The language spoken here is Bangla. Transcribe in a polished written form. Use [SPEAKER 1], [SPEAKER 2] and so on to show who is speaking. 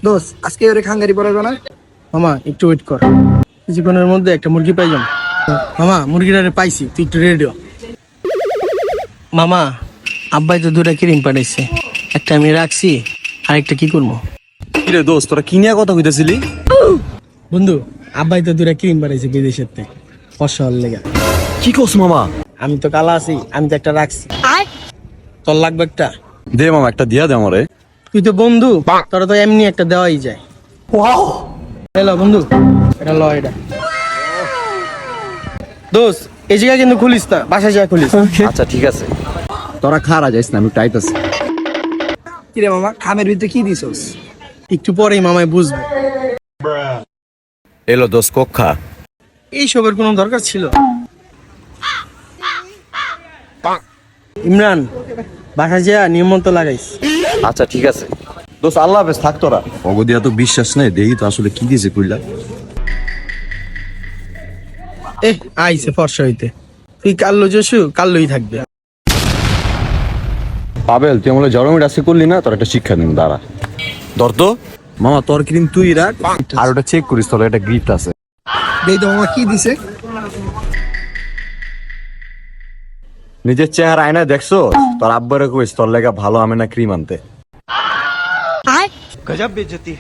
[SPEAKER 1] দোস্ত আজকে ওরে খাঙ্গারি পড়াবে না।
[SPEAKER 2] মামা একটু ওয়েট কর, কিছুক্ষণের মধ্যে একটা মুরগি পাই যাম। মামা মুরগিটা পাইছি, তুই একটু রেডিও। মামা আব্বাই তো দুটা ক্রিম পাঠাইছে, একটা আমি রাখছি, আরেকটা কি করবো?
[SPEAKER 3] কিরে দোস্ত, তোরা কি নিয়ে কথা কইতেছিলি?
[SPEAKER 2] বন্ধু আব্বাই তো দুটা ক্রিম পাঠাইছে বিদেশের থেকে, ফসল লেগা।
[SPEAKER 3] কি কস মামা?
[SPEAKER 2] আমি তো কালা আছি, আমি তো একটা রাখছি। তোর লাগবে একটা?
[SPEAKER 3] দে মামা, একটা দিয়া দে আমারে।
[SPEAKER 2] তুই তো বন্ধু, তোরা তো এমনি একটা দেওয়াই যায়। হ্যালো বন্ধু, এটা ল এটা। দোস্ত এই জায়গায় কিন্তু খুলিস না, বাসায় যা খুলিস।
[SPEAKER 3] আচ্ছা ঠিক আছে, তোরা খারা যাইস না, আমি টাইট আছি।
[SPEAKER 1] কিরে মামা, খামের ভিতরে কি দিছস?
[SPEAKER 2] একটু পরেই মামায় বুঝবে।
[SPEAKER 3] এলো দোস্ত, কক্ষা।
[SPEAKER 2] এই সবের কোনো দরকার ছিল? ইমরান বাসায় যা নিয়মন্ত লাগাইস।
[SPEAKER 3] আচ্ছা ঠিক আছে দোস্ত, আল্লাহ হাফেজ, থাক তোরা। অগদিয়া তো বিশ্বাস নেই, দেখি তো আসলে কি দিয়েছে কইলা।
[SPEAKER 2] আইছে ফর্সা হইতে, তুই কাল্লো যশু কাল্লোই থাকবে।
[SPEAKER 3] পাবেল, তুই আমলে জরমিট আছে করলি না, তোর একটা শিক্ষা দিন, দাঁড়া। ধর তো মামা, তোর ক্রিম তুই রাখ, আর ওটা চেক করিস, তোর একটা গিফট আছে।
[SPEAKER 1] দেই তো মামা কি দিছে।
[SPEAKER 3] নিজের চেহারা আয়নায় দেখছো? তোর আব্বারে কইস তোর লেগা ভালো আমি না ক্রিম আনতে।
[SPEAKER 2] গজব বেজতি।